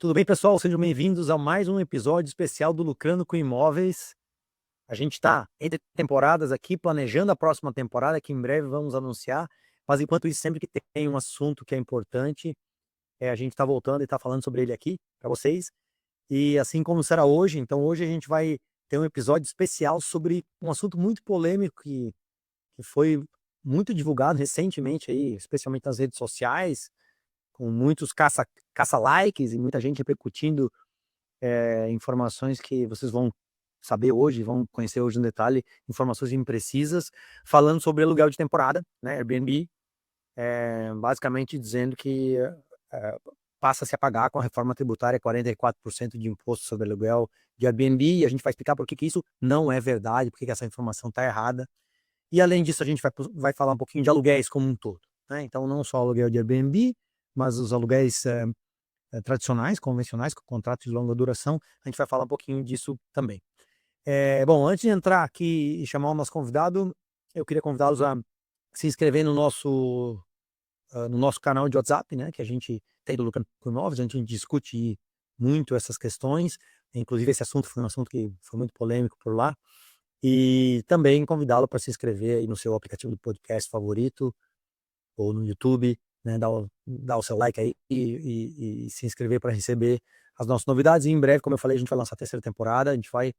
Tudo bem, pessoal? Sejam bem-vindos a mais um episódio especial do Lucrando com Imóveis. A gente está entre temporadas aqui, planejando a próxima temporada, que em breve vamos anunciar. Mas enquanto isso, sempre que tem um assunto que é importante, a gente está voltando e está falando sobre ele aqui para vocês. E assim como será hoje, então hoje a gente vai ter um episódio especial sobre um assunto muito polêmico que foi muito divulgado recentemente aí, especialmente nas redes sociais, com muitos caça-likes e muita gente repercutindo informações que vocês vão saber hoje, vão conhecer hoje no detalhe, informações imprecisas, falando sobre aluguel de temporada, né, Airbnb, basicamente dizendo que passa-se a pagar com a reforma tributária 44% de imposto sobre aluguel de Airbnb, e a gente vai explicar por que isso não é verdade, por que essa informação está errada. E além disso, a gente vai falar um pouquinho de aluguéis como um todo, né? Então, não só o aluguel de Airbnb, mas os aluguéis tradicionais, convencionais, com contrato de longa duração, a gente vai falar um pouquinho disso também. Bom, antes de entrar aqui e chamar o nosso convidado, eu queria convidá-los a se inscrever no nosso canal de WhatsApp, né, que a gente tem do Lucrando com Imóveis, a gente discute muito essas questões, inclusive esse assunto foi um assunto que foi muito polêmico por lá, e também convidá-lo para se inscrever aí no seu aplicativo de podcast favorito, ou no YouTube, né, dar o seu like aí e se inscrever para receber as nossas novidades. E em breve, como eu falei, a gente vai lançar a terceira temporada, a gente vai,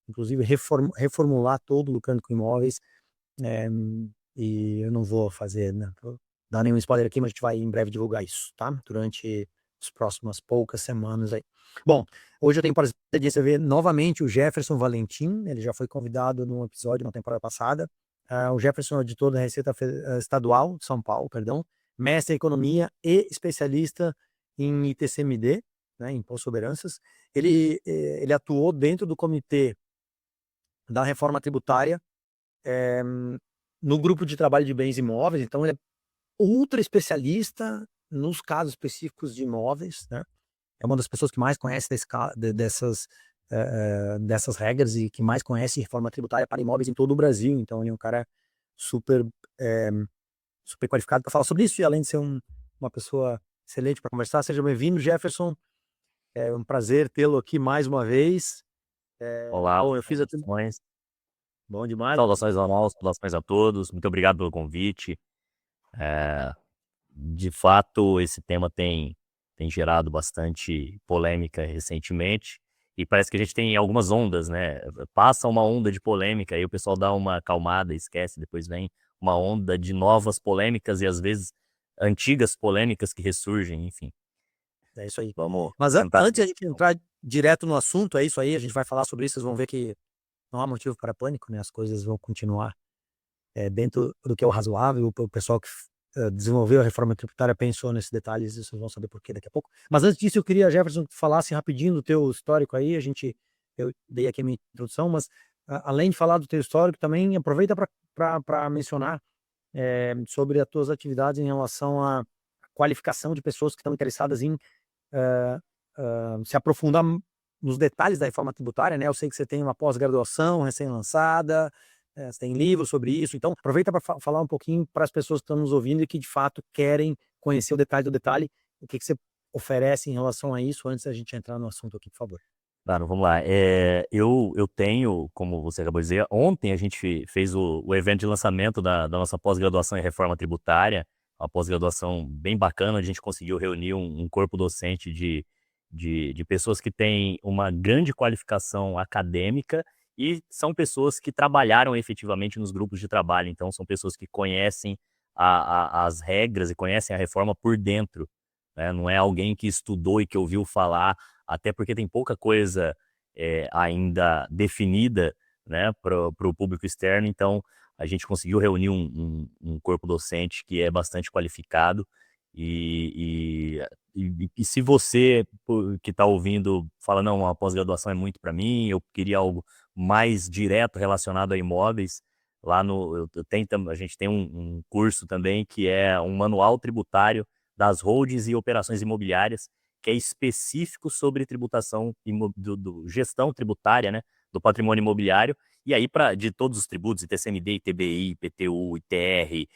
inclusive, reformular todo o Lucrando com Imóveis, e eu não vou fazer, né, dar nenhum spoiler aqui, mas a gente vai em breve divulgar isso, tá? Durante as próximas poucas semanas aí. Bom, hoje eu tenho o prazer de receber novamente o Jefferson Valentim, ele já foi convidado num episódio na temporada passada. O Jefferson é editor da Receita Estadual de São Paulo, perdão, mestre em economia e especialista em ITCMD, né, Imposto sobre Heranças. Ele atuou dentro do comitê da reforma tributária, no grupo de trabalho de bens imóveis, então ele é ultra especialista nos casos específicos de imóveis, né? É uma das pessoas que mais conhece dessas regras e que mais conhece reforma tributária para imóveis em todo o Brasil. Então ele é um cara super, eh, super qualificado para falar sobre isso, e além de ser uma pessoa excelente para conversar. Seja bem-vindo, Jefferson. É um prazer tê-lo aqui mais uma vez. Olá, Bom, eu fiz até... saudações. Bom demais. Saudações ao nosso, saudações a todos. Muito obrigado pelo convite. Eh, de fato, esse tema tem gerado bastante polêmica recentemente, e parece que a gente tem algumas ondas, né? Passa uma onda de polêmica, aí o pessoal dá uma acalmada, esquece, depois vem uma onda de novas polêmicas e às vezes antigas polêmicas que ressurgem, enfim. É isso aí. Vamos Mas tentar. antes de a gente entrar direto no assunto, é isso aí, a gente vai falar sobre isso, vocês vão ver que não há motivo para pânico, né? As coisas vão continuar dentro do que é o razoável. O pessoal que desenvolveu a reforma tributária pensou nesses detalhes, e vocês vão saber por quê daqui a pouco. Mas antes disso, eu queria, Jefferson, que tu falasse rapidinho do teu histórico aí. Eu dei aqui a minha introdução, mas além de falar do teu histórico, também aproveita para mencionar sobre as tuas atividades em relação à qualificação de pessoas que estão interessadas em eh, se aprofundar nos detalhes da reforma tributária, né? Eu sei que você tem uma pós-graduação recém-lançada, você tem livros sobre isso, então aproveita para falar um pouquinho para as pessoas que estão nos ouvindo e que de fato querem conhecer o detalhe do detalhe, o que você oferece em relação a isso, antes da gente entrar no assunto aqui, por favor. Claro, vamos lá. Eu tenho, como você acabou de dizer, ontem a gente fez o evento de lançamento da nossa pós-graduação em reforma tributária, uma pós-graduação bem bacana. A gente conseguiu reunir um corpo docente de pessoas que têm uma grande qualificação acadêmica e são pessoas que trabalharam efetivamente nos grupos de trabalho. Então, são pessoas que conhecem as regras e conhecem a reforma por dentro, né? Não é alguém que estudou e que ouviu falar, até porque tem pouca coisa ainda definida, né, para o público externo. Então a gente conseguiu reunir um corpo docente que é bastante qualificado, e se você que está ouvindo fala, não, a pós-graduação é muito para mim, eu queria algo mais direto relacionado a imóveis, lá a gente tem um curso também que é um manual tributário das holdings e operações imobiliárias, que é específico sobre tributação, gestão tributária, né, do patrimônio imobiliário, e aí de todos os tributos, ITCMD, ITBI, IPTU, ITR,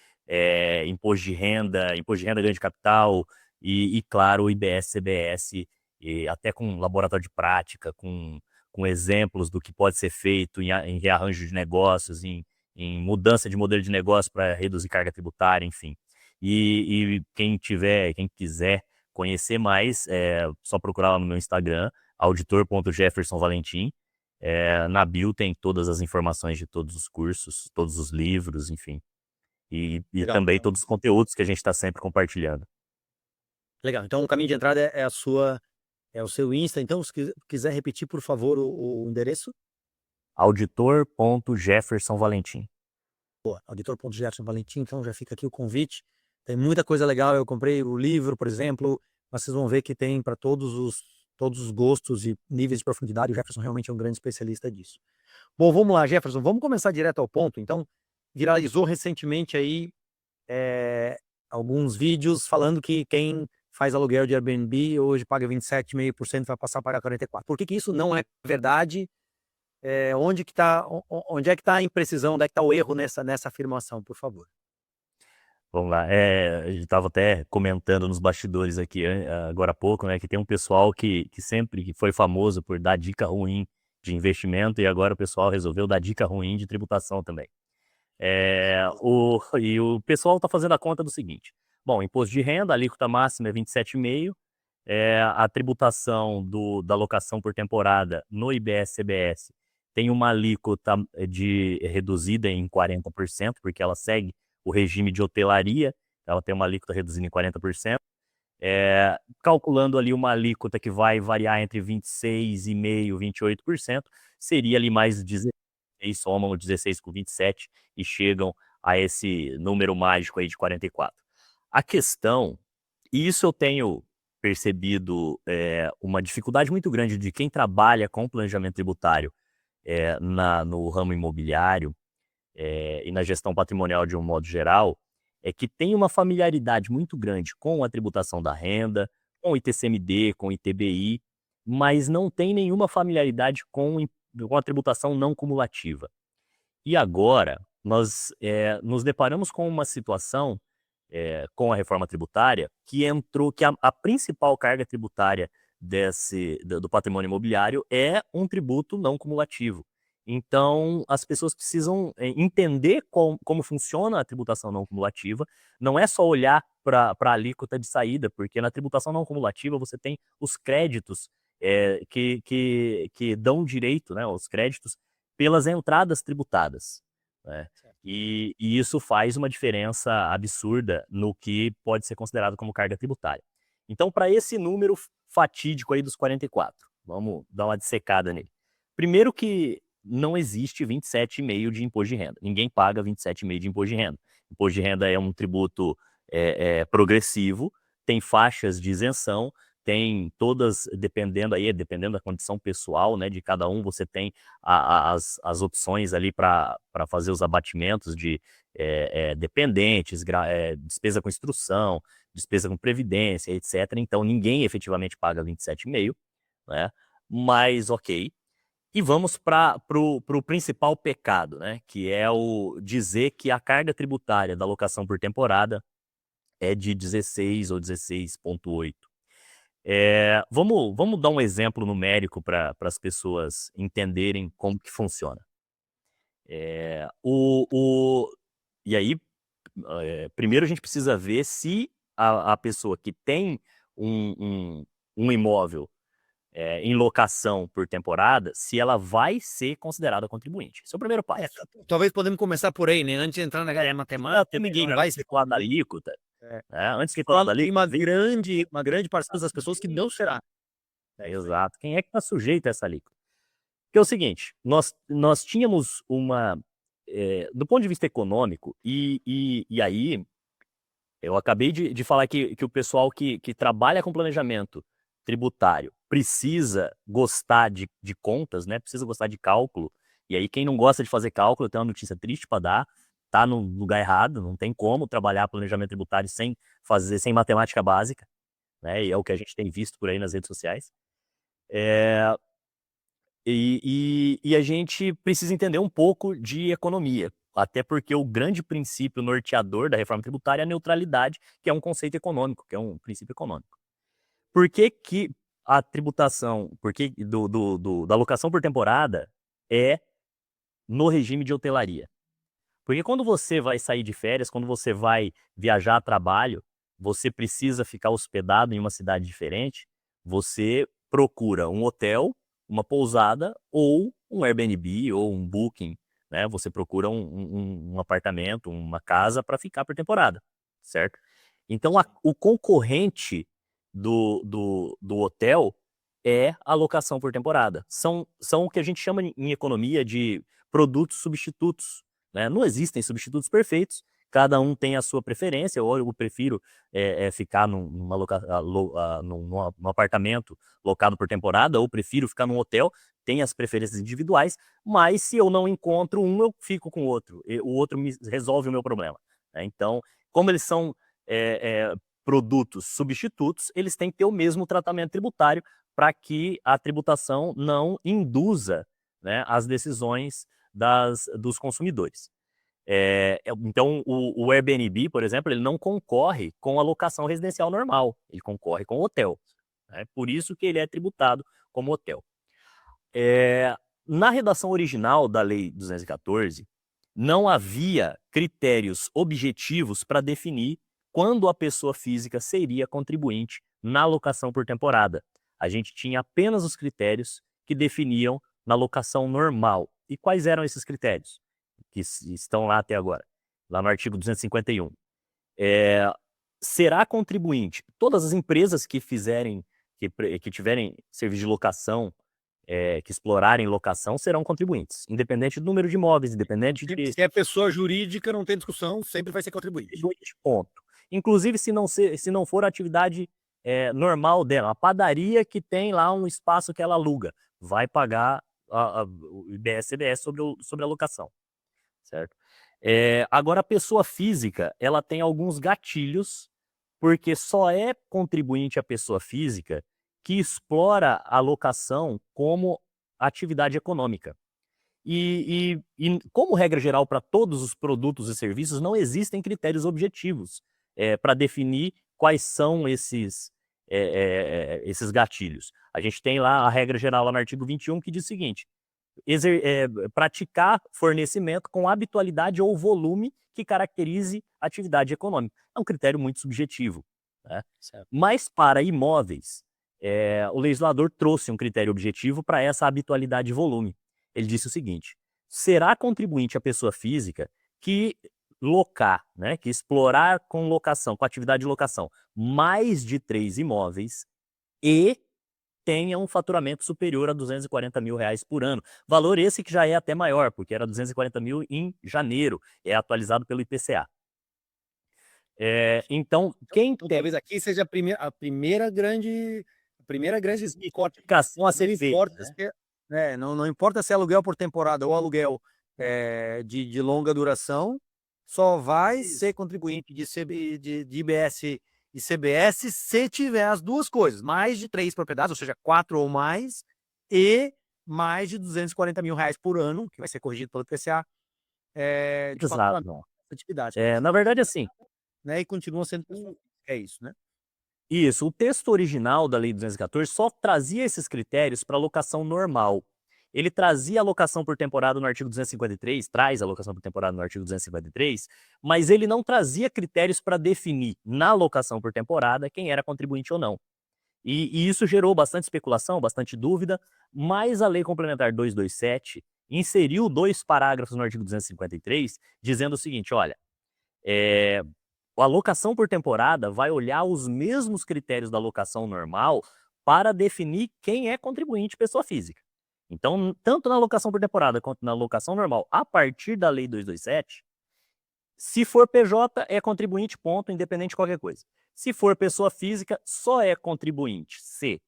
imposto de renda, grande capital, e claro, o IBS, CBS e até com laboratório de prática, com exemplos do que pode ser feito em rearranjo de negócios, em mudança de modelo de negócio para reduzir carga tributária, enfim. E quem quiser conhecer mais, é só procurar lá no meu Instagram, auditor.jeffersonvalentim. Na bio tem todas as informações de todos os cursos, todos os livros, enfim. E Legal. também todos os conteúdos que a gente está sempre compartilhando. Legal. Então o caminho de entrada é o seu Insta. Então, se quiser repetir, por favor, o endereço. Auditor.jeffersonvalentim. Auditor.jeffersonvalentim. Então já fica aqui o convite. Tem muita coisa legal. Eu comprei o livro, por exemplo, mas vocês vão ver que tem para todos os gostos e níveis de profundidade. O Jefferson realmente é um grande especialista disso. Bom, vamos lá, Jefferson. Vamos começar direto ao ponto. Então, viralizou recentemente aí alguns vídeos falando que quem faz aluguel de Airbnb hoje paga 27,5%, vai passar a pagar 44%. Por que isso não é verdade? Onde é que está a imprecisão, onde é que está o erro nessa afirmação, por favor? Vamos lá. A gente estava até comentando nos bastidores aqui agora há pouco, né, que tem um pessoal que sempre foi famoso por dar dica ruim de investimento e agora o pessoal resolveu dar dica ruim de tributação também. E o pessoal está fazendo a conta do seguinte: bom, imposto de renda, a alíquota máxima é 27,5%, a tributação da locação por temporada no IBS-CBS tem uma alíquota reduzida em 40%, porque ela segue o regime de hotelaria, ela tem uma alíquota reduzida em 40%, calculando ali uma alíquota que vai variar entre 26,5% e 28%, seria ali mais 16, somam 16 com 27 e chegam a esse número mágico aí de 44. A questão, e isso eu tenho percebido uma dificuldade muito grande de quem trabalha com planejamento tributário no ramo imobiliário e na gestão patrimonial de um modo geral, é que tem uma familiaridade muito grande com a tributação da renda, com o ITCMD, com o ITBI, mas não tem nenhuma familiaridade com a tributação não cumulativa. E agora, nós nos deparamos com uma situação, com a reforma tributária, que a principal carga tributária do patrimônio imobiliário é um tributo não cumulativo. Então, as pessoas precisam entender como funciona a tributação não cumulativa. Não é só olhar para a alíquota de saída, porque na tributação não cumulativa você tem os créditos que dão direito, né, os créditos pelas entradas tributadas, né? E isso faz uma diferença absurda no que pode ser considerado como carga tributária. Então, para esse número fatídico aí dos 44, vamos dar uma dissecada nele. Primeiro que não existe 27,5% de imposto de renda. Ninguém paga 27,5% de imposto de renda. Imposto de renda é um tributo progressivo, tem faixas de isenção, tem todas, dependendo da condição pessoal, né, de cada um, você tem as opções ali para fazer os abatimentos de dependentes, despesa com instrução, despesa com previdência, etc. Então, ninguém efetivamente paga 27,5%, né? Mas, ok. E vamos para o principal pecado, né? Que é o dizer que a carga tributária da locação por temporada é de 16 ou 16,8%. Vamos dar um exemplo numérico para as pessoas entenderem como que funciona. E aí, primeiro a gente precisa ver se a pessoa que tem um imóvel em locação por temporada, se ela vai ser considerada contribuinte. Esse é o primeiro passo. Talvez podemos começar por aí, né? Antes de entrar na galera matemática, ninguém vai especular na alíquota. Antes que tem uma grande parcela das pessoas que não será. Exato. Quem é que está sujeito a essa alíquota? Porque é o seguinte, nós tínhamos do ponto de vista econômico, e aí eu acabei de falar que o pessoal que trabalha com planejamento tributário precisa gostar de contas, né? Precisa gostar de cálculo. E aí quem não gosta de fazer cálculo tem uma notícia triste para dar, tá no lugar errado, não tem como trabalhar planejamento tributário sem matemática básica, né? E é o que a gente tem visto por aí nas redes sociais. E a gente precisa entender um pouco de economia, até porque o grande princípio norteador da reforma tributária é a neutralidade, que é um conceito econômico, que é um princípio econômico. Por que a tributação da locação por temporada é no regime de hotelaria. Porque quando você vai sair de férias, quando você vai viajar a trabalho, você precisa ficar hospedado em uma cidade diferente, você procura um hotel, uma pousada ou um Airbnb ou um Booking, né? Você procura um apartamento, uma casa para ficar por temporada, certo? Então, o concorrente do hotel é a locação por temporada. São o que a gente chama em economia de produtos substitutos, né? Não existem substitutos perfeitos, cada um tem a sua preferência. Eu prefiro ficar num apartamento locado por temporada, ou prefiro ficar num hotel, tem as preferências individuais, mas se eu não encontro um, eu fico com o outro. O outro me resolve o meu problema, né? Então, como eles são produtos substitutos, eles têm que ter o mesmo tratamento tributário para que a tributação não induza, né, as decisões dos consumidores. Então, o Airbnb, por exemplo, ele não concorre com a locação residencial normal, ele concorre com o hotel, né? Por isso que ele é tributado como hotel. Na redação original da Lei 214, não havia critérios objetivos para definir quando a pessoa física seria contribuinte na locação por temporada. A gente tinha apenas os critérios que definiam na locação normal. E quais eram esses critérios? Que estão lá até agora, lá no artigo 251. Será contribuinte todas as empresas que tiverem serviço de locação, que explorarem locação, serão contribuintes, independente do número de imóveis, independente de... Se é pessoa jurídica, não tem discussão, sempre vai ser contribuinte. Ponto. Inclusive, se não for a atividade normal dela, a padaria que tem lá um espaço que ela aluga, vai pagar o IBS-CBS sobre a locação, certo? Agora, a pessoa física, ela tem alguns gatilhos, porque só é contribuinte a pessoa física que explora a locação como atividade econômica. E como regra geral, para todos os produtos e serviços, não existem critérios objetivos para definir quais são esses gatilhos. A gente tem lá a regra geral lá no artigo 21 que diz o seguinte: praticar fornecimento com habitualidade ou volume que caracterize atividade econômica. É um critério muito subjetivo, né? Mas para imóveis, o legislador trouxe um critério objetivo para essa habitualidade e volume. Ele disse o seguinte: será contribuinte a pessoa física que locar, né, que explorar com locação, com atividade de locação, mais de 3 imóveis e tenha um faturamento superior a R$240 mil por ano. Valor esse que já é até maior, porque era 240 mil em janeiro, é atualizado pelo IPCA. Então, talvez aqui seja a primeira grande codificação a ser feita, né? Não importa se é aluguel por temporada ou aluguel de longa duração, só vai ser contribuinte de IBS e CBS se tiver as duas coisas, mais de 3 propriedades, ou seja, 4 ou mais, e mais de R$240 mil por ano, que vai ser corrigido pelo IPCA, de exato. atividade. Na verdade, assim, né? E continua sendo isso, né? Isso, o texto original da Lei 214 só trazia esses critérios para locação normal. Ele trazia a locação por temporada no artigo 253, traz a locação por temporada no artigo 253, mas ele não trazia critérios para definir na locação por temporada quem era contribuinte ou não. E isso gerou bastante especulação, bastante dúvida, mas a Lei Complementar 227 inseriu 2 parágrafos no artigo 253, dizendo o seguinte: olha, a locação por temporada vai olhar os mesmos critérios da locação normal para definir quem é contribuinte pessoa física. Então, tanto na locação por temporada quanto na locação normal, a partir da Lei 227, se for PJ, é contribuinte, ponto, independente de qualquer coisa. Se for pessoa física, só é contribuinte se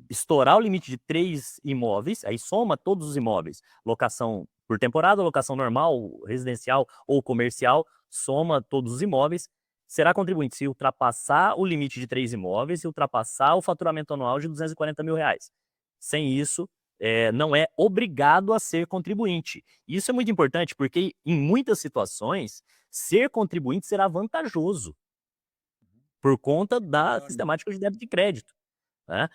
estourar o limite de 3 imóveis, aí soma todos os imóveis, locação por temporada, locação normal, residencial ou comercial, soma todos os imóveis, será contribuinte se ultrapassar o limite de 3 imóveis e ultrapassar o faturamento anual de R$240 mil. Sem isso, não é obrigado a ser contribuinte. Isso é muito importante, porque em muitas situações, ser contribuinte será vantajoso por conta da sistemática de débito e crédito. né?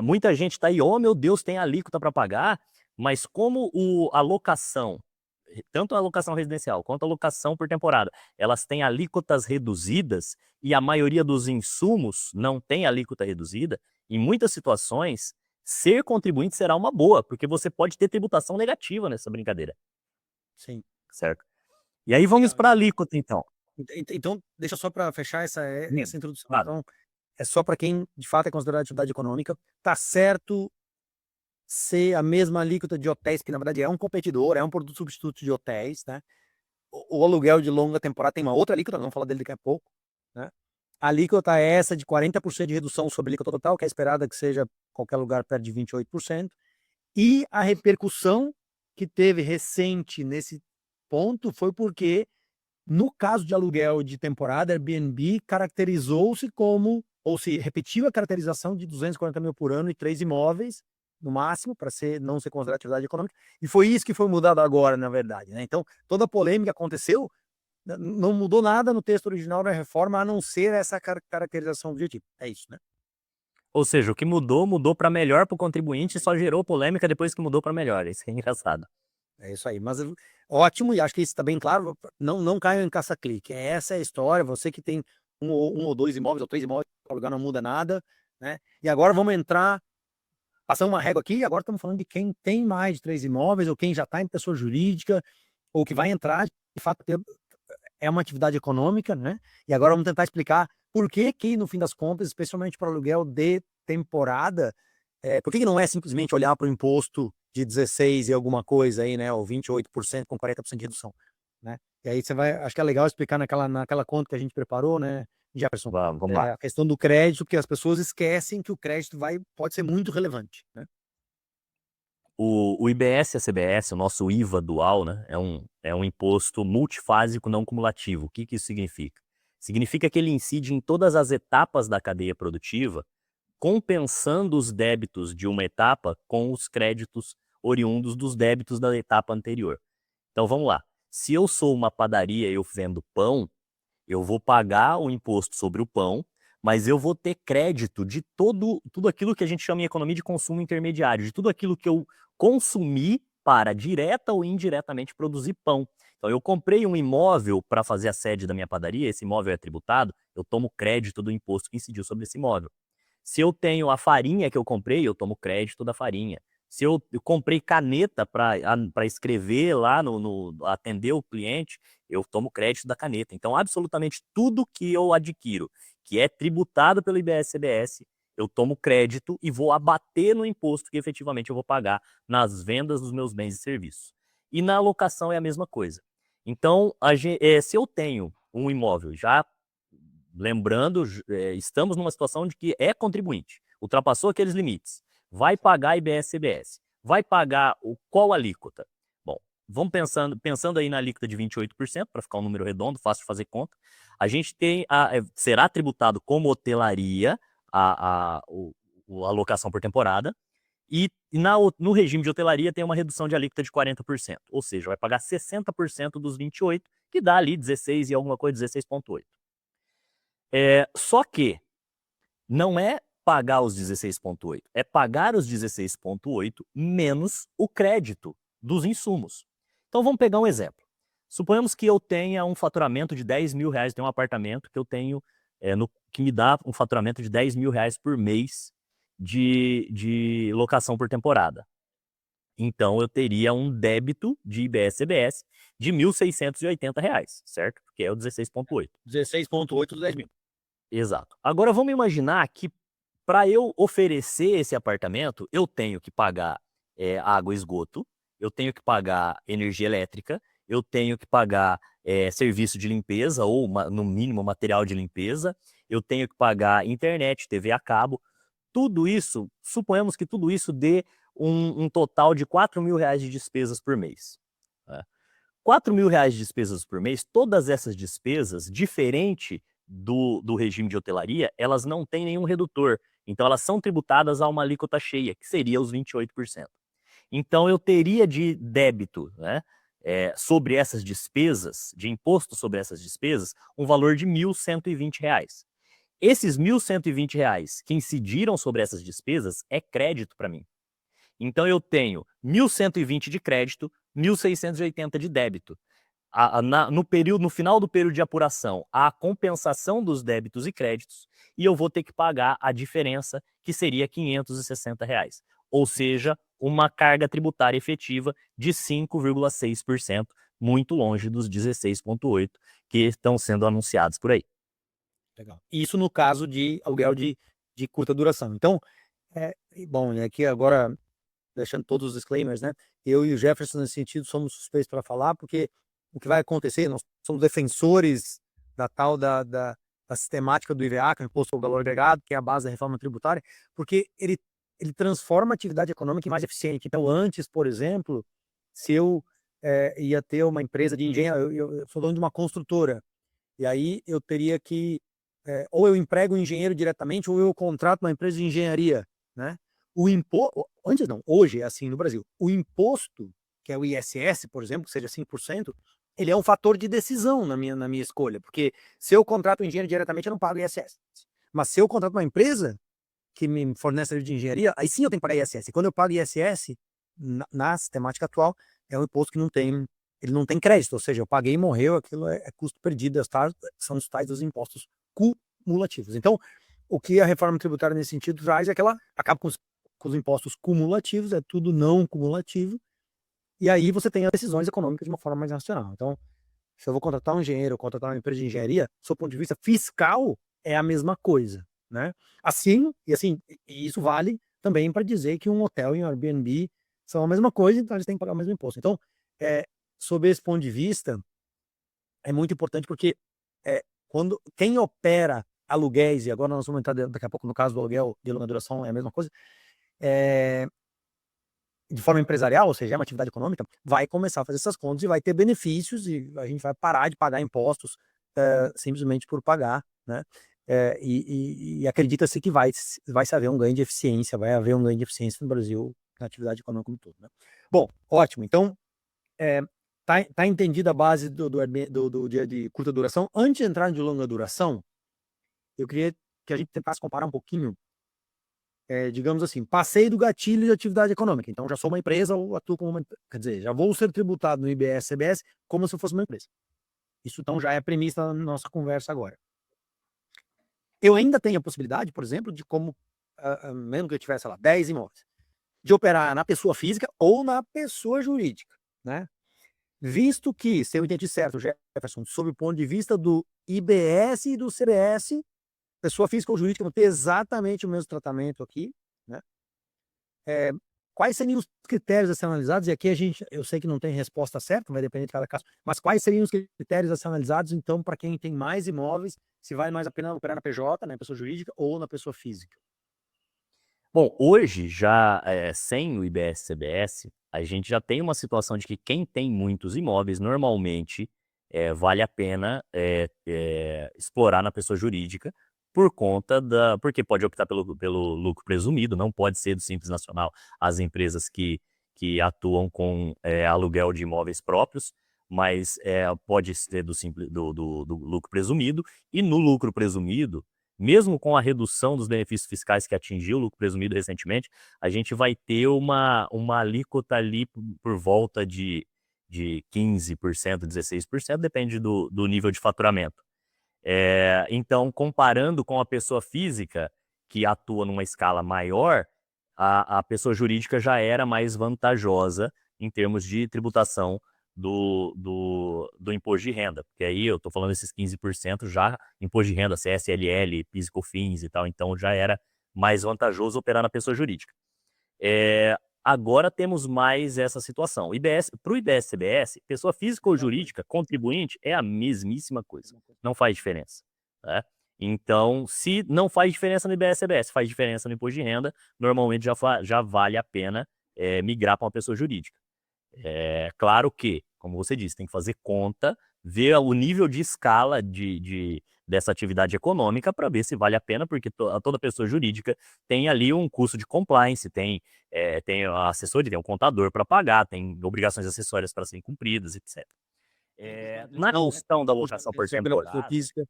Muita gente está aí, oh meu Deus, tem alíquota para pagar, mas como a locação, tanto a locação residencial quanto a locação por temporada, elas têm alíquotas reduzidas e a maioria dos insumos não tem alíquota reduzida, em muitas situações, ser contribuinte será uma boa, porque você pode ter tributação negativa nessa brincadeira. Sim. Certo? E aí vamos para a alíquota, então. Então, deixa só para fechar essa introdução. Claro. Então, é só para quem de fato é considerado atividade econômica. Tá certo ser a mesma alíquota de hotéis, que na verdade é um competidor, é um produto substituto de hotéis, né? O aluguel de longa temporada tem uma outra alíquota, vamos falar dele daqui a pouco, né? A alíquota é essa de 40% de redução sobre a alíquota total, que é esperada que seja qualquer lugar perto de 28%. E a repercussão que teve recente nesse ponto foi porque, no caso de aluguel de temporada, Airbnb caracterizou-se como, ou se repetiu a caracterização de 240 mil por ano e 3 imóveis, no máximo, para não ser considerado atividade econômica, e foi isso que foi mudado agora, na verdade, né? Então, toda a polêmica aconteceu, não mudou nada no texto original da reforma, a não ser essa caracterização objetiva. É isso, né? Ou seja, o que mudou para melhor para o contribuinte e só gerou polêmica depois que mudou para melhor. Isso é engraçado. É isso aí, mas ótimo, e acho que isso está bem claro, não caiam em caça-clique. Essa é a história, você que tem um ou dois imóveis, ou 3 imóveis, o lugar não muda nada, né? E agora vamos entrar, passando uma régua aqui, agora estamos falando de quem tem mais de 3 imóveis, ou quem já está em pessoa jurídica, ou que vai entrar, de fato, é uma atividade econômica, né? E agora vamos tentar explicar por que no fim das contas, especialmente para aluguel de temporada, por que não é simplesmente olhar para o imposto de 16 e alguma coisa aí, né, ou 28% com 40% de redução, né? E aí você vai, acho que é legal explicar naquela conta que a gente preparou, né, Jefferson? Vamos lá. A questão do crédito, que as pessoas esquecem que o crédito pode ser muito relevante, né? O IBS e a CBS, o nosso IVA dual, né, é um imposto multifásico não cumulativo. O que isso significa? Significa que ele incide em todas as etapas da cadeia produtiva, compensando os débitos de uma etapa com os créditos oriundos dos débitos da etapa anterior. Então vamos lá. Se eu sou uma padaria e eu vendo pão, eu vou pagar o imposto sobre o pão, mas eu vou ter crédito de tudo aquilo que a gente chama em economia de consumo intermediário, de tudo aquilo que eu consumi para, direta ou indiretamente, produzir pão. Então, eu comprei um imóvel para fazer a sede da minha padaria, esse imóvel é tributado, eu tomo crédito do imposto que incidiu sobre esse imóvel. Se eu tenho a farinha que eu comprei, eu tomo crédito da farinha. Se eu comprei caneta para escrever lá, atender o cliente, eu tomo crédito da caneta. Então, absolutamente tudo que eu adquiro, que é tributado pelo IBS-CBS, eu tomo crédito e vou abater no imposto que efetivamente eu vou pagar nas vendas dos meus bens e serviços. E na alocação é a mesma coisa. Então, se eu tenho um imóvel, já lembrando, estamos numa situação de que é contribuinte, ultrapassou aqueles limites, vai pagar IBS-CBS, vai pagar qual alíquota? Bom, vamos pensando aí na alíquota de 28%, para ficar um número redondo, fácil de fazer conta. A gente será tributado como hotelaria a alocação por temporada, e no regime de hotelaria tem uma redução de alíquota de 40%, ou seja, vai pagar 60% dos 28%, que dá ali 16 e alguma coisa, 16,8%. Só que não é pagar os 16,8, é pagar os 16,8 menos o crédito dos insumos. Então vamos pegar um exemplo. Suponhamos que eu tenha um faturamento de 10 mil reais, tenho um apartamento que eu tenho, que me dá um faturamento de 10 mil reais por mês de locação por temporada. Então eu teria um débito de IBS-CBS de R$ 1.680, certo? Porque é o 16,8. 16,8 dos 10 mil. Exato. Agora vamos imaginar que para eu oferecer esse apartamento, eu tenho que pagar água e esgoto, eu tenho que pagar energia elétrica, eu tenho que pagar serviço de limpeza ou, no mínimo, material de limpeza, eu tenho que pagar internet, TV a cabo. Tudo isso, suponhamos que tudo isso dê um total de R$ 4 mil de despesas por mês. R$ 4 mil de despesas por mês, todas essas despesas, diferente do regime de hotelaria, elas não têm nenhum redutor. Então, elas são tributadas a uma alíquota cheia, que seria os 28%. Então, eu teria de débito, né, sobre essas despesas, de imposto sobre essas despesas, um valor de R$ 1.120. Esses R$ 1.120 que incidiram sobre essas despesas é crédito para mim. Então eu tenho 1.120 de crédito, 1.680 de débito. No final do período de apuração, há a compensação dos débitos e créditos e eu vou ter que pagar a diferença, que seria R$ 560. Ou seja, uma carga tributária efetiva de 5,6%, muito longe dos 16,8% que estão sendo anunciados por aí. Legal. Isso no caso de aluguel de curta duração. Então, bom, aqui agora, deixando todos os disclaimers, né? Eu e o Jefferson, nesse sentido, somos suspeitos para falar, porque o que vai acontecer, nós somos defensores da tal da sistemática do IVA, que é o Imposto ao Valor Agregado, que é a base da reforma tributária, porque ele transforma a atividade econômica em mais eficiente. Então, antes, por exemplo, se eu ia ter uma empresa de engenharia, eu sou dono de uma construtora, e aí eu teria que, ou eu emprego um engenheiro diretamente, ou eu contrato uma empresa de engenharia, né? Antes não, hoje é assim no Brasil. O imposto, que é o ISS, por exemplo, que seja 5%, ele é um fator de decisão na minha escolha, porque se eu contrato um engenheiro diretamente, eu não pago ISS. Mas se eu contrato uma empresa que me fornece serviço de engenharia, aí sim eu tenho que pagar ISS. E quando eu pago ISS, na sistemática atual, é um imposto que ele não tem crédito, ou seja, eu paguei e morreu, aquilo é custo perdido, são os tais dos impostos cumulativos. Então, o que a reforma tributária nesse sentido traz é que ela acaba com os impostos cumulativos, é tudo não cumulativo, e aí você tem as decisões econômicas de uma forma mais racional. Então, se eu vou contratar um engenheiro, contratar uma empresa de engenharia, do seu ponto de vista fiscal, é a mesma coisa, né? Assim, e isso vale também para dizer que um hotel e um Airbnb são a mesma coisa, então eles têm que pagar o mesmo imposto. Então, sob esse ponto de vista, é muito importante porque quando quem opera aluguéis, e agora nós vamos entrar daqui a pouco no caso do aluguel de longa duração, é a mesma coisa, de forma empresarial, ou seja, é uma atividade econômica, vai começar a fazer essas contas e vai ter benefícios e a gente vai parar de pagar impostos simplesmente por pagar, né? E acredita-se que vai se haver um ganho de eficiência, vai haver um ganho de eficiência no Brasil na atividade econômica como um todo, né? Bom, ótimo. Então, tá entendida a base do dia de curta duração. Antes de entrar de longa duração, eu queria que a gente tentasse comparar um pouquinho, digamos assim, passei do gatilho de atividade econômica. Então, já sou uma empresa ou atuo como uma, quer dizer, já vou ser tributado no IBS, CBS, como se eu fosse uma empresa. Isso, então, já é a premissa da nossa conversa agora. Eu ainda tenho a possibilidade, por exemplo, de como, mesmo que eu tivesse, sei lá, 10 imóveis, de operar na pessoa física ou na pessoa jurídica, né? Visto que, se eu entendi certo, Jefferson, sob o ponto de vista do IBS e do CBS, pessoa física ou jurídica vão ter exatamente o mesmo tratamento aqui, né? Quais seriam os critérios a ser analisados? E aqui eu sei que não tem resposta certa, vai depender de cada caso, mas quais seriam os critérios a ser analisados, então, para quem tem mais imóveis, se vale mais a pena operar na PJ, na pessoa jurídica ou na pessoa física? Bom, hoje, já sem o IBS-CBS, a gente já tem uma situação de que quem tem muitos imóveis, normalmente, vale a pena explorar na pessoa jurídica, porque pode optar pelo lucro presumido, não pode ser do Simples Nacional as empresas que atuam com aluguel de imóveis próprios, mas pode ser do lucro presumido, e no lucro presumido, mesmo com a redução dos benefícios fiscais que atingiu o lucro presumido recentemente, a gente vai ter uma alíquota ali por volta de 15%, 16%, depende do nível de faturamento. Então, comparando com a pessoa física, que atua numa escala maior, a pessoa jurídica já era mais vantajosa em termos de tributação do imposto de renda, porque aí eu estou falando esses 15% já imposto de renda, CSLL, PIS e COFINS e tal, então já era mais vantajoso operar na pessoa jurídica. Agora temos mais essa situação. Para o IBS-CBS, pessoa física ou jurídica, contribuinte, é a mesmíssima coisa, não faz diferença, né? Então, se não faz diferença no IBS-CBS, faz diferença no imposto de renda, normalmente já vale a pena migrar para uma pessoa jurídica. Claro que, como você disse, tem que fazer conta, ver o nível de escala dessa atividade econômica para ver se vale a pena, porque toda pessoa jurídica tem ali um custo de compliance, tem a assessoria, tem um contador para pagar, tem obrigações acessórias para serem cumpridas, etc. Na questão da alocação por temporada... física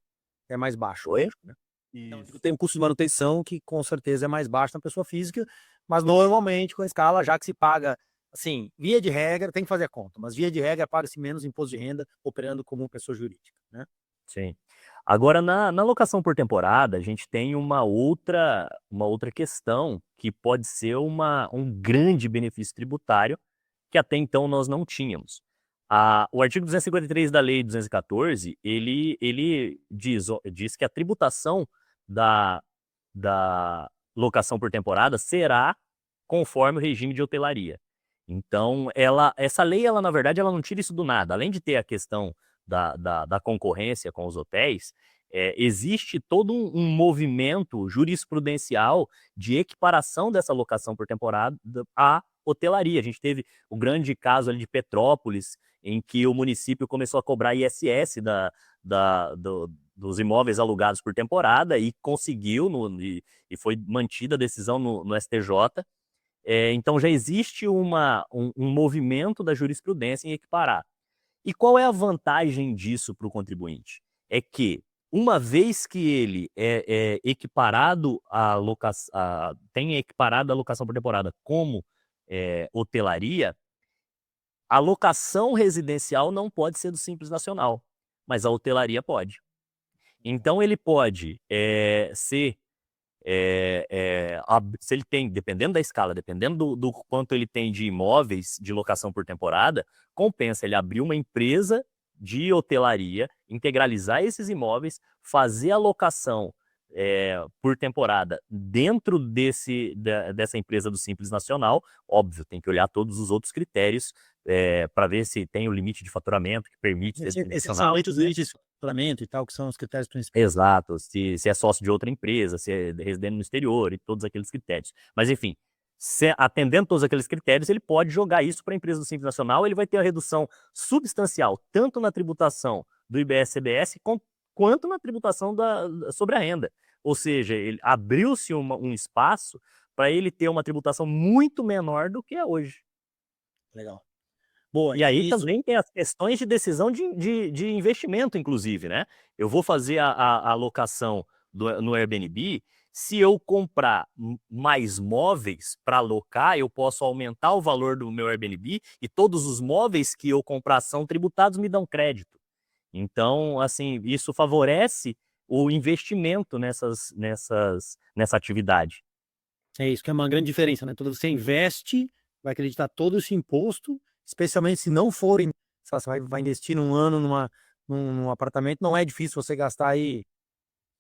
é mais baixo, Oi? lógico, né? Então, Isso. tem um custo de manutenção que com certeza é mais baixo na pessoa física, mas normalmente com a escala, já que se paga, assim, via de regra, tem que fazer a conta, mas via de regra paga-se menos imposto de renda operando como pessoa jurídica, né? Sim. Agora, na locação por temporada, a gente tem uma outra questão que pode ser um grande benefício tributário, que até então nós não tínhamos. O artigo 253 da Lei 214, ele diz que a tributação da, da locação por temporada será conforme o regime de hotelaria. Então, essa lei, na verdade, ela não tira isso do nada. Além de ter a questão da concorrência com os hotéis, existe todo um movimento jurisprudencial de equiparação dessa locação por temporada à hotelaria. A gente teve o grande caso ali de Petrópolis, em que o município começou a cobrar ISS dos imóveis alugados por temporada e conseguiu, e foi mantida a decisão no STJ. Então já existe um movimento da jurisprudência em equiparar. E qual é a vantagem disso para o contribuinte? É que, uma vez que ele é equiparado tem equiparado a locação por temporada como hotelaria, a locação residencial não pode ser do Simples Nacional, mas a hotelaria pode. Então ele pode ser se ele tem, dependendo da escala, dependendo do quanto ele tem de imóveis de locação por temporada, compensa ele abrir uma empresa de hotelaria, integralizar esses imóveis, fazer a locação por temporada dentro dessa empresa do Simples Nacional. Óbvio, tem que olhar todos os outros critérios para ver se tem o limite de faturamento que permite ser dimensional. Esses limites de faturamento e tal, que são os critérios principais. Exato, se é sócio de outra empresa, se é residente no exterior e todos aqueles critérios. Mas, enfim, atendendo todos aqueles critérios, ele pode jogar isso para a empresa do Simples Nacional, ele vai ter uma redução substancial, tanto na tributação do IBS-CBS, quanto na tributação sobre a renda. Ou seja, abriu-se um espaço para ele ter uma tributação muito menor do que é hoje. Legal. Boa, E aí isso. também tem as questões de decisão de investimento, inclusive, né? Eu vou fazer a alocação no Airbnb, se eu comprar mais móveis para alocar, eu posso aumentar o valor do meu Airbnb e todos os móveis que eu comprar são tributados me dão crédito. Então, assim, isso favorece o investimento nessa atividade. É isso que é uma grande diferença, né? Quando você investe, vai acreditar todo esse imposto, especialmente se não forem, sei lá, você vai investir num ano num apartamento, não é difícil você gastar aí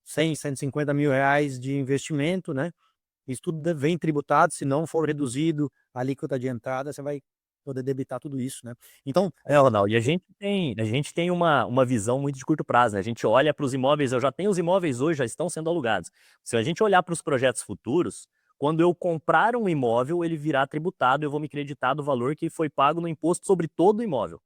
100, 150 mil reais de investimento, né? Isso tudo vem tributado, se não for reduzido a alíquota de entrada, você vai poder debitar tudo isso, né? Então, Ronaldo, e a gente tem uma visão muito de curto prazo, né? A gente olha para os imóveis, eu já tenho os imóveis hoje, já estão sendo alugados. Se a gente olhar para os projetos futuros, quando eu comprar um imóvel, ele virá tributado, eu vou me creditar do valor que foi pago no imposto sobre todo o imóvel.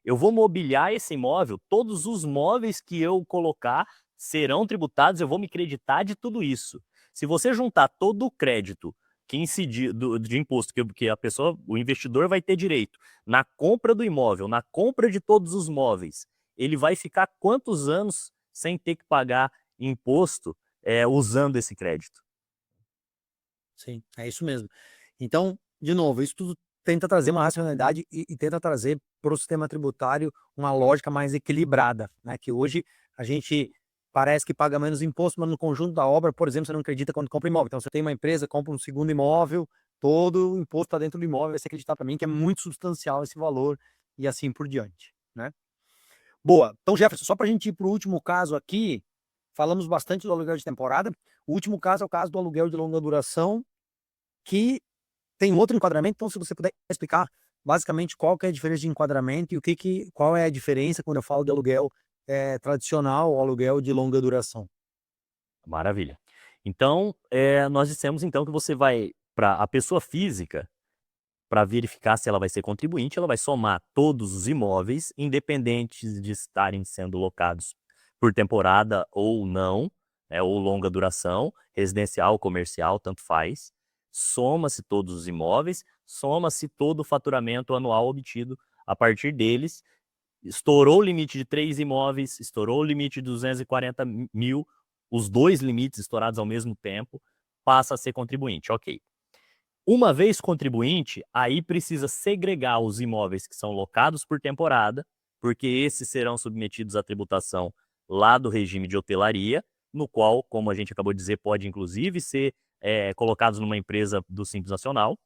Eu vou mobiliar esse imóvel, todos os móveis que eu colocar serão tributados, eu vou me creditar de tudo isso. Se você juntar todo o crédito que incidir de imposto que a pessoa, o investidor vai ter direito na compra do imóvel, na compra de todos os móveis, ele vai ficar quantos anos sem ter que pagar imposto usando esse crédito? sim, é isso mesmo. Então, de novo, isso tudo tenta trazer uma racionalidade e tenta trazer para o sistema tributário uma lógica mais equilibrada, né? Que hoje a gente parece que paga menos imposto, mas no conjunto da obra, por exemplo, você não acredita quando compra imóvel. Então, você tem uma empresa, compra um segundo imóvel, todo o imposto está dentro do imóvel, você acreditar para mim que é muito substancial esse valor e assim por diante, né? Boa. Então, Jefferson, só para a gente ir para o último caso aqui, falamos bastante do aluguel de temporada. O último caso é o caso do aluguel de longa duração, que tem outro enquadramento. Então, se você puder explicar basicamente qual que é a diferença de enquadramento e qual é a diferença quando eu falo de aluguel tradicional ou aluguel de longa duração. Maravilha. Então, nós dissemos então que você vai, para a pessoa física, para verificar se ela vai ser contribuinte, ela vai somar todos os imóveis, independentes de estarem sendo locados por temporada ou não, né, ou longa duração, residencial, comercial, tanto faz. Soma-se todos os imóveis, soma-se todo o faturamento anual obtido a partir deles. Estourou o limite de 3 imóveis, estourou o limite de 240 mil, os dois limites estourados ao mesmo tempo, passa a ser contribuinte. Ok. Uma vez contribuinte, aí precisa segregar os imóveis que são locados por temporada, porque esses serão submetidos à tributação lá do regime de hotelaria, no qual, como a gente acabou de dizer, pode inclusive ser colocados numa empresa do Simples Nacional.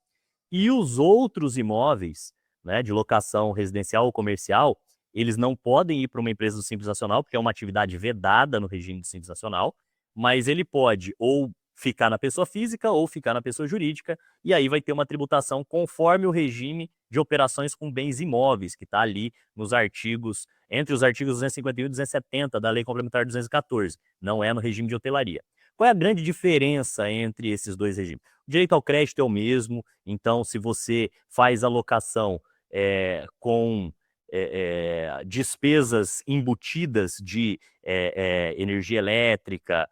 E os outros imóveis, né, de locação residencial ou comercial, eles não podem ir para uma empresa do Simples Nacional, porque é uma atividade vedada no regime do Simples Nacional, mas ele pode ou ficar na pessoa física ou ficar na pessoa jurídica, e aí vai ter uma tributação conforme o regime de operações com bens imóveis, que está ali nos artigos, entre os artigos 251 e 270 da Lei Complementar 214, não é no regime de hotelaria. Qual é a grande diferença entre esses dois regimes? O direito ao crédito é o mesmo, então se você faz a locação com despesas embutidas de energia elétrica,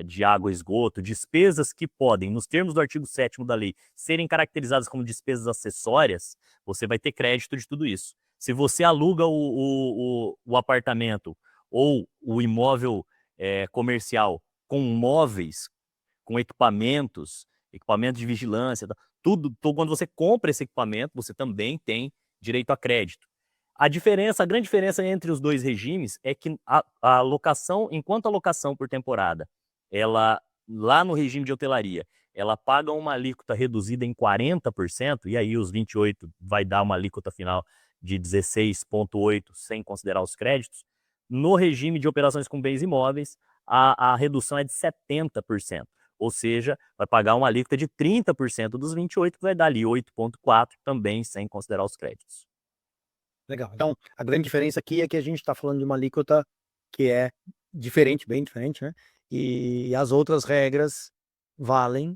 de água e esgoto, despesas que podem, nos termos do artigo 7º da lei, serem caracterizadas como despesas acessórias, você vai ter crédito de tudo isso. Se você aluga o apartamento ou o imóvel comercial com móveis, com equipamentos de vigilância, tudo, quando você compra esse equipamento, você também tem direito a crédito. A grande diferença entre os dois regimes é que a locação, enquanto a locação por temporada, ela, lá no regime de hotelaria, ela paga uma alíquota reduzida em 40%, e aí os 28% vai dar uma alíquota final de 16,8%, sem considerar os créditos. No regime de operações com bens imóveis, a redução é de 70%, ou seja, vai pagar uma alíquota de 30% dos 28%, que vai dar ali 8,4%, também sem considerar os créditos. Legal. Então, a grande diferença aqui é que a gente está falando de uma alíquota que é diferente, bem diferente, né? E as outras regras valem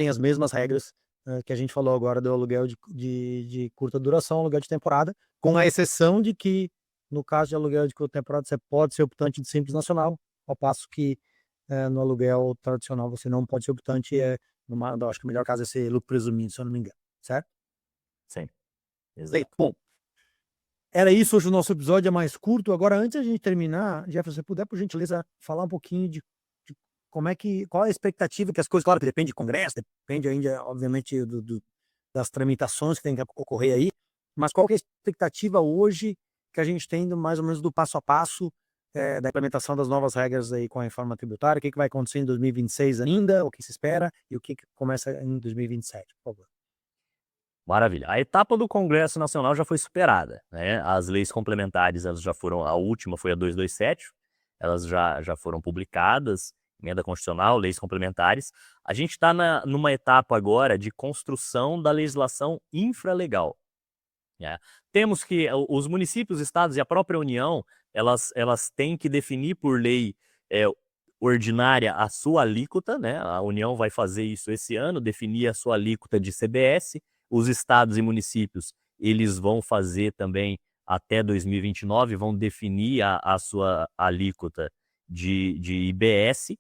as mesmas regras que a gente falou agora do aluguel de curta duração, aluguel de temporada, com a exceção de que, no caso de aluguel de curta temporada, você pode ser optante de Simples Nacional, ao passo que no aluguel tradicional você não pode ser optante, acho que o melhor caso é ser lucro presumido, se eu não me engano, certo? Sim, exato. Bom, era isso, hoje o nosso episódio é mais curto. Agora, antes de a gente terminar, Jefferson, se você puder, por gentileza, falar um pouquinho de qual é a expectativa que as coisas, claro que depende de Congresso, depende ainda, obviamente, das tramitações que tem que ocorrer aí, mas qual que é a expectativa hoje que a gente tem mais ou menos do passo a passo da implementação das novas regras aí com a reforma tributária, o que vai acontecer em 2026 ainda, o que se espera e o que começa em 2027, por favor. Maravilha. A etapa do Congresso Nacional já foi superada, né? As leis complementares, elas já foram, a última foi a 227, elas já foram publicadas, emenda constitucional, leis complementares. A gente está numa etapa agora de construção da legislação infralegal. Né? Temos que, os municípios, estados e a própria União, elas têm que definir por lei ordinária a sua alíquota, né? A União vai fazer isso esse ano, definir a sua alíquota de CBS. Os estados e municípios, eles vão fazer também até 2029, vão definir a sua alíquota de IBS,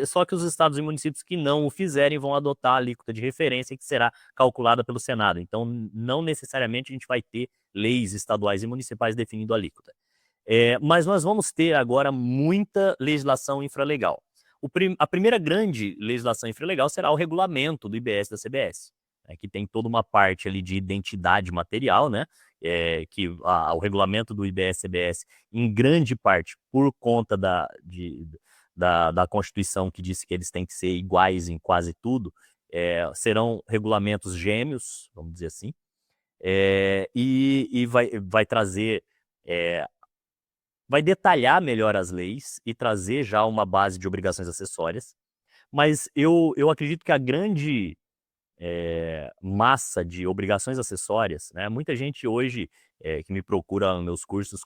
só que os estados e municípios que não o fizerem vão adotar a alíquota de referência que será calculada pelo Senado. Então, não necessariamente a gente vai ter leis estaduais e municipais definindo a alíquota. Mas nós vamos ter agora muita legislação infralegal. A primeira grande legislação infralegal será o regulamento do IBS e da CBS. Que tem toda uma parte ali de identidade material, né? Que o regulamento do IBS-CBS, em grande parte, por conta da Constituição, que disse que eles têm que ser iguais em quase tudo, serão regulamentos gêmeos, vamos dizer assim, e vai trazer, vai detalhar melhor as leis e trazer já uma base de obrigações acessórias, mas eu acredito que a grande massa de obrigações acessórias, né? Muita gente hoje que me procura nos meus cursos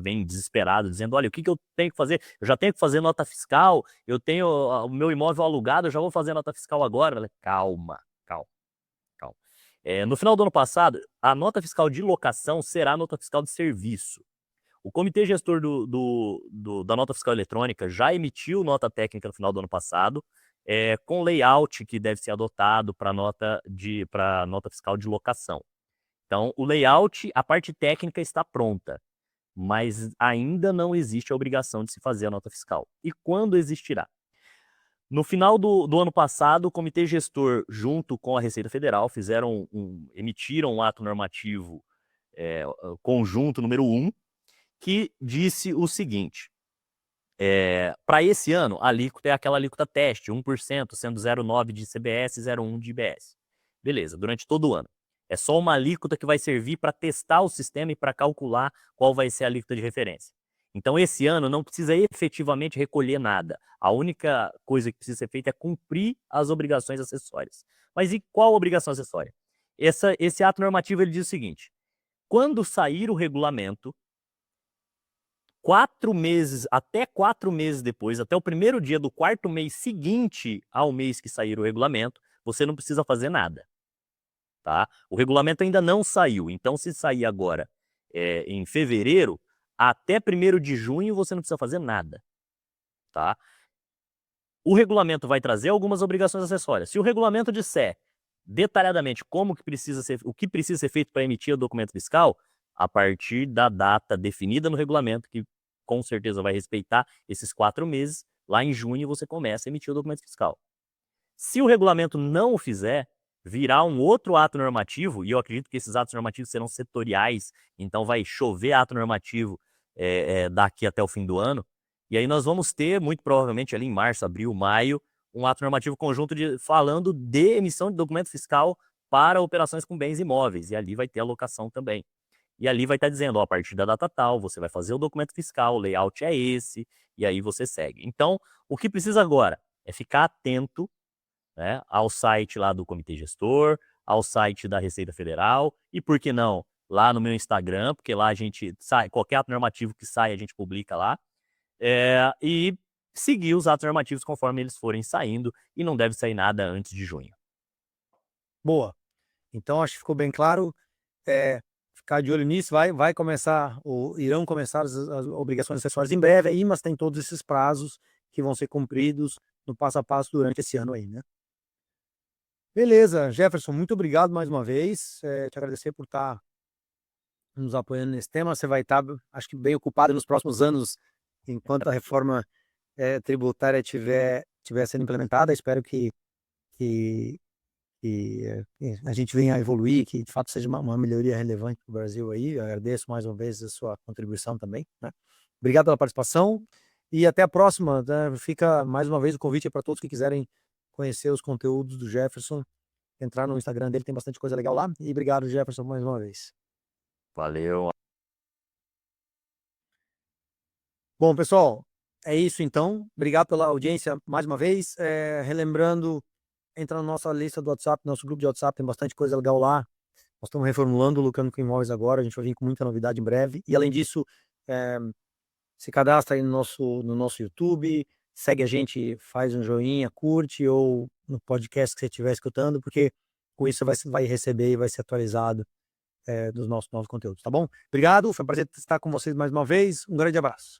vem desesperado, dizendo, olha, o que eu tenho que fazer? Eu já tenho que fazer nota fiscal, eu tenho o meu imóvel alugado, eu já vou fazer nota fiscal agora. Calma. No final do ano passado, a nota fiscal de locação será a nota fiscal de serviço. O Comitê Gestor da Nota Fiscal Eletrônica já emitiu nota técnica no final do ano passado, com layout que deve ser adotado para nota fiscal de locação. Então, o layout, a parte técnica está pronta. mas ainda não existe a obrigação de se fazer a nota fiscal. E quando existirá? No final do ano passado, o Comitê Gestor, junto com a Receita Federal, emitiram um ato normativo conjunto número 1, que disse o seguinte: para esse ano, a alíquota é aquela alíquota teste, 1%, sendo 0,9% de CBS e 0,1% de IBS. Beleza, durante todo o ano. É só uma alíquota que vai servir para testar o sistema e para calcular qual vai ser a alíquota de referência. Então, esse ano não precisa efetivamente recolher nada. A única coisa que precisa ser feita é cumprir as obrigações acessórias. Mas e qual obrigação acessória? Esse ato normativo ele diz o seguinte: quando sair o regulamento, até 4 meses depois, até o primeiro dia do 4º mês seguinte ao mês que sair o regulamento, você não precisa fazer nada. Tá? O regulamento ainda não saiu, então se sair agora em fevereiro, até 1º de junho você não precisa fazer nada. Tá? O regulamento vai trazer algumas obrigações acessórias. Se o regulamento disser detalhadamente o que precisa ser feito para emitir o documento fiscal, a partir da data definida no regulamento, que com certeza vai respeitar esses 4 meses, lá em junho você começa a emitir o documento fiscal. Se o regulamento não o fizer, virá um outro ato normativo, e eu acredito que esses atos normativos serão setoriais, então vai chover ato normativo daqui até o fim do ano, e aí nós vamos ter, muito provavelmente ali em março, abril, maio, um ato normativo conjunto falando de emissão de documento fiscal para operações com bens imóveis, e ali vai ter alocação também. E ali vai estar dizendo, a partir da data tal, você vai fazer o documento fiscal, o layout é esse, e aí você segue. Então, o que precisa agora é ficar atento, né, ao site lá do Comitê Gestor, ao site da Receita Federal, e por que não, lá no meu Instagram, porque lá a gente qualquer ato normativo que sai, a gente publica lá, e seguir os atos normativos conforme eles forem saindo, e não deve sair nada antes de junho. Boa. Então, acho que ficou bem claro. Ficar de olho nisso, irão começar as obrigações acessórias em breve aí, mas tem todos esses prazos que vão ser cumpridos no passo a passo durante esse ano aí, né? Beleza, Jefferson, muito obrigado mais uma vez, te agradecer por estar nos apoiando nesse tema. Você vai estar, acho que bem ocupado nos próximos anos, enquanto a reforma tributária estiver sendo implementada. Espero que a gente venha a evoluir, que de fato seja uma melhoria relevante para o Brasil aí. Eu agradeço mais uma vez a sua contribuição também, né? Obrigado pela participação e até a próxima, né? Fica mais uma vez o convite para todos que quiserem conhecer os conteúdos do Jefferson, entrar no Instagram dele, tem bastante coisa legal lá. E obrigado, Jefferson, mais uma vez. Valeu. Bom, pessoal, é isso então. Obrigado pela audiência mais uma vez. Relembrando, entra na nossa lista do WhatsApp, nosso grupo de WhatsApp, tem bastante coisa legal lá. Nós estamos reformulando o Lucrando com Imóveis agora, a gente vai vir com muita novidade em breve. E além disso, se cadastra aí no nosso YouTube, segue a gente, faz um joinha, curte, ou no podcast que você estiver escutando, porque com isso você vai receber e vai ser atualizado dos nossos novos conteúdos, tá bom? Obrigado, foi um prazer estar com vocês mais uma vez. Um grande abraço.